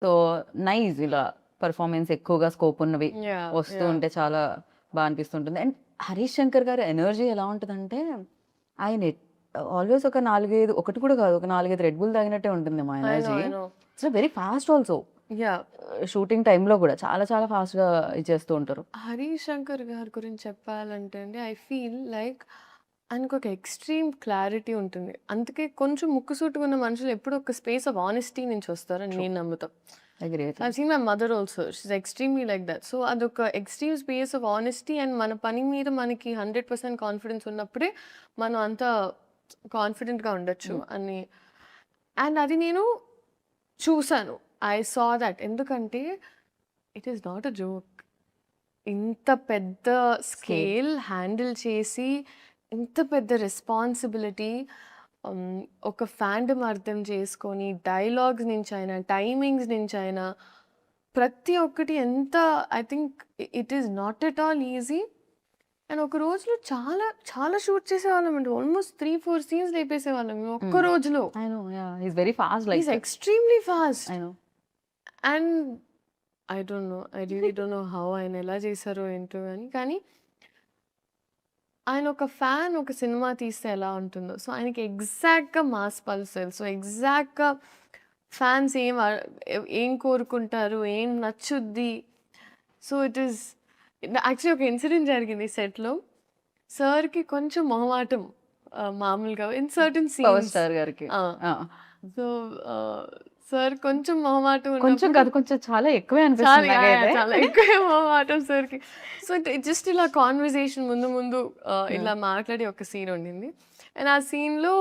So nice ఇలా performance ఎక్కువగా scope ఉన్నవి యాహ్! వస్తూ యాహ్! ఉంటే చాలా బా అనిపిస్తుంటుంది. అండ్ హరీష్ శంకర్ గారి ఎనర్జీ ఎలా ఉంటదంటే, ఆయన ఆల్‌వేస్ ఒక 4, 5 ఒకటి కూడా కాదు. ఒక 4, 5 రెడ్ బుల్ తాగినట్టే ఉంటుంది మా I know. Energy. I know. It's very fast also. Yeah! Shooting టైమ్‌లో గూడా చాలా చాలా ఫాస్ట్‌గా ఇచ్చేస్తూ ఉంటారు. హరీష్ శంకర్ గారి గురించి చెప్పాలంటే అండి, ఐ ఫీల్ లైక్ ఆయనకొక ఎక్స్‌ట్రీమ్ క్లారిటీ ఉంటుంది. అందుకే కొంచెం ముక్కుసూటిగా ఉన్న మనుషులు ఎప్పుడూ ఒక స్పేస్ ఆఫ్ ఆనెస్టీ నుంచి వస్తారని ట్రూ. నేను నమ్ముతా. Agree. I've seen my mother also. She is extremely like that. So, అదొక extreme space of honesty and మన పని మీద మనకి 100% కాన్ఫిడెన్స్ ఉన్నప్పుడే మనం అంత కాన్ఫిడెంట్‌గా ఉండొచ్చు హ్మ్. అని. అండ్ అది నేను చూసాను. I saw that. ఎందుకంటే it is not a joke. ఇంత పెద్ద స్కేల్. స్కేల్ హ్యాండిల్ చేసి, ఇంత పెద్ద రెస్పాన్సిబిలిటీ ఒక ఫాండమ్ అర్థం చేసుకొని, డైలాగ్స్ నుంచైనా, టైమింగ్స్ నుంచైనా, ప్రతి ఒక్కటి ఎంత I think it is not at all easy. And ఒక రోజులో చాలా, చాలా షూట్ చేసేవాళ్ళమండి. ఆల్మోస్ట్ 3, 4 సీన్స్ లేపేసేవాళ్ళం మేము ఒక్క హ్మ్. రోజులో. I know. Yeah! He is very fast he like is that. Extremely fast. I know. And I don't know. I really don't know how ఆయన ఎలా చేశారో ఏంటో గాని. కానీ ఆయన ఒక ఫ్యాన్ ఒక సినిమా తీస్తే ఎలా ఉంటుందో, సో ఆయనకి ఎగ్జాక్ట్‌గా మాస్ పల్స్ తెలుసు. ఎగ్జాక్ట్‌గా ఫ్యాన్స్ ఏం కోరుకుంటారు, ఏం నచ్చుద్ది. సో ఇట్ ఈస్ యాక్చువల్లీ ఒక ఇన్సిడెంట్ జరిగింది సెట్‌లో. సార్‌కి కొంచెం మొహమాటం మామూలుగా in certain 'power scenes. Star' గారికి. ఆ! ఆ! సో, సార్ కొంచెం మొహమాటం కొంచెం ఉన్నప్పుడు కాదు, కొంచెం చాలా ఎక్కువే చాలా అనిపిస్తుంది యాహ్! యాహ్! నాకైతే. చాలా ఎక్కువే మొహమాటం సార్‌కి. సో, జస్ట్ ఇలా కాన్వర్సేషన్ ముందు ముందు హ్మ్. ఇలా మాట్లాడే ఒక సీన్ ఉండింది. అండ్ ఆ సీన్‌లో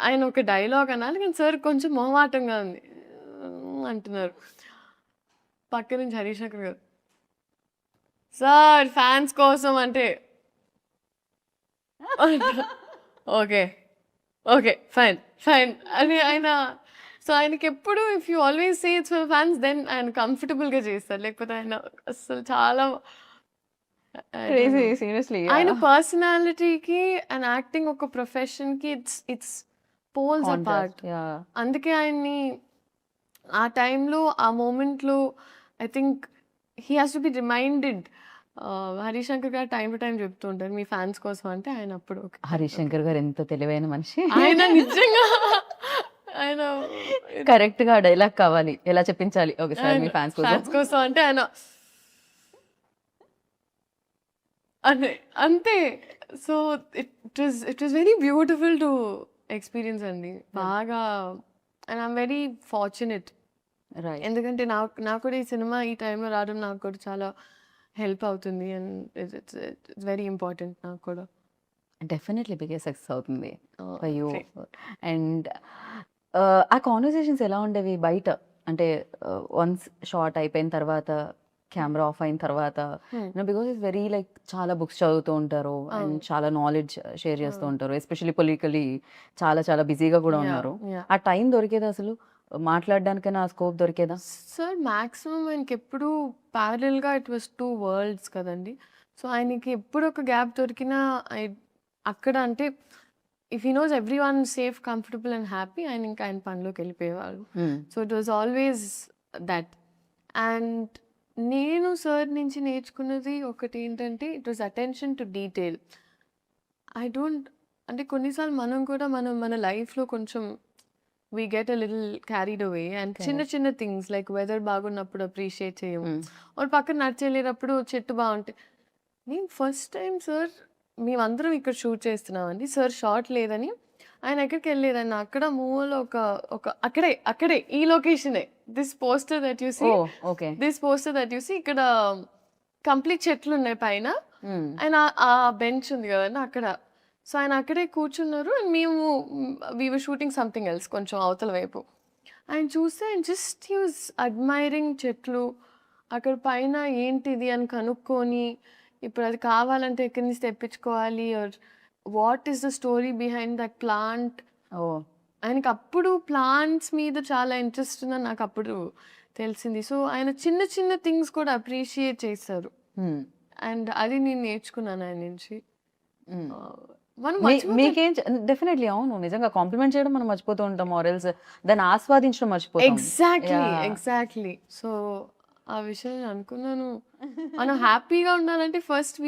ఆయన ఒక డైలాగ్ అనాలి. కానీ సార్‌కి కొంచెం మొహమాటంగా ఉంది. అంటున్నారు. పక్క నుంచి హరీష్ శంకర్ గారు, "సార్ ఫ్యాన్స్ కోసం" అంటే ఓకే. ఓకే. ఫైన్. ఫైన్. అని ఆయన సో, ఆయనకెప్పుడు if you always say it's for fans then ఆయన కంఫర్టబుల్‌గా చేస్తారు. లేకపోతే ఆయన అస్సలు చాలా I don't crazy no. Seriously. ఆయన యాహ్! పర్సనాలిటీకి అండ్ యాక్టింగ్ ఒక ప్రొఫెషన్‌కి it's poles apart. Contrast. Yeah! అందుకే ఆయన్ని ఆ టైంలో, ఆ మొమెంట్‌లో I think he has to be reminded. Harish Shankar garu time to time చెప్తూ ఉంటారు. మీ ఫ్యాన్స్ కోసం అంటే ఆయన అప్పుడు okay. Fine. Harish okay. Shankar గారు ఎంత తెలివైన మనిషి. ఆయన నిజంగా ఆయన కరెక్ట్‌గా ఆ డైలాగ్ కావాలి. ఎలా చెప్పించాలి ఒకసారి ఆయన మీ ఫ్యాన్స్ కోసం. ఫ్యాన్స్ కోసం అంటే ఆయన అదే అంతే. So, it was very beautiful to experience అండి. బాగా and I'm very fortunate. Right. ఎందుకంటే నాకు కూడా ఈ సినిమా ఈ టైంలో రావడం నాకు కూడా చాలా హెల్ప్ అవుతుంది. అండ్ ఇట్స్ వెరీ ఇంపార్టెంట్ నాకు కూడా. డెఫినైట్‌లీ బిగ్గెస్ట్ సక్సెస్ అవుతుంది ఫర్ యూ. ఓకే. అండ్ ఆ కాన్వర్సేషన్స్ ఎలా ఉండేవి బయట? అంటే వన్స్ షాట్ అయిపోయిన తర్వాత, కెమెరా ఆఫ్ అయిన తర్వాత, హ్మ్. బికాజ్ ఇట్స్ వెరీ లైక్ చాలా బుక్స్ చదువుతూ ఉంటారు. అండ్ అవును. చాలా నాలెడ్జ్ షేర్ చేస్తూ అవును. ఉంటారు. ఎస్పెషల్లీ పొలిటికల్లీ చాలా చాలా బిజీగా కూడా యాహ్! ఉన్నారు. యాహ్! ఆ టైం దొరికేదా అసలు? మాట్లాడడానికైనా ఆ స్కోప్ దొరికేదా? సార్ మాక్సిమం ఆయనకెప్పుడు ప్యారలెల్‌గా ఇట్ వాస్ 2 వరల్డ్స్ కదండీ! సో, ఆయనకి ఎప్పుడు ఒక గ్యాప్ దొరికినా అక్కడ అంటే if he knows everyone safe, comfortable and happy ఆయన ఇంకా ఆయన పనిలోకెళ్ళిపోయేవాళ్ళు. Hmm. So, it was always that. And నేను సార్ నుంచి నేర్చుకున్నది ఒకటేంటంటే it was attention to detail. I don't అంటే కొన్నిసార్లు మనం కూడా మన లైఫ్‌లో కొంచెం we get a little carried away and చిన్న కరెక్ట్. చిన్న థింగ్స్ లైక్ వెదర్ బాగున్నప్పుడు అప్రిషియేట్ చేయము. హ్మ్. ఆర్ పక్కన నడిచెళ్ళేటప్పుడు చెట్టు బాగుంటే నేను ఫస్ట్ టైం సార్ మేమందరం ఇక్కడ షూట్ చేస్తున్నామండి. సార్ షాట్ లేదని ఆయన ఎక్కడికి వెళ్ళలేదండి. అక్కడ మూవలో ఒక ఒక అక్కడే ఈ లొకేషనే. This poster that you see oh! Okay. This poster that you see ఇక్కడ కంప్లీట్ చెట్లున్నాయి పైన. హ్మ్. ఆయన ఆ బెంచ్ ఉంది కదండీ అక్కడ. సో, ఆయన అక్కడే కూర్చున్నారు. అండ్ మేము వి వర్ షూటింగ్ సంథింగ్ ఎల్స్ కొంచెం అవతల వైపు. ఆయన చూస్తే ఆయన జస్ట్ హి వాస్ అడ్మైరింగ్ చెట్లు. అక్కడ పైన ఏంటిది అని కనుక్కొని, ఇప్పుడు అది కావాలంటే ఎక్కడి నుంచి తెప్పించుకోవాలి or what is the story behind that plant. Oh! ఆయనకప్పుడు ప్లాంట్స్ మీద చాలా ఇంట్రెస్ట్ ఉందని నాకప్పుడు తెలిసింది. సో, ఆయన చిన్న చిన్న థింగ్స్ కూడా అప్రిషియేట్ చేశారు. హ్మ్. అండ్ అది నేను నేర్చుకున్నాను ఆయన నుంచి. హ్మ్. ఆహ్, మనం మర్చిపోతాం. మీకేం డెఫినెట్లీ అవును, నిజంగా కాంప్లిమెంట్ చేయడం మనం మర్చిపోతూ ఉంటాం, ఆర్ఎల్స్ దాన్ని ఆస్వాదించడం మర్చిపోతాం. Exactly, Yeah. ఎగ్జాక్ట్లీ. సో ఆ విషయం నేను అనుకున్నాను, మనం హ్యాపీగా ఉండాలంటే ఫస్ట్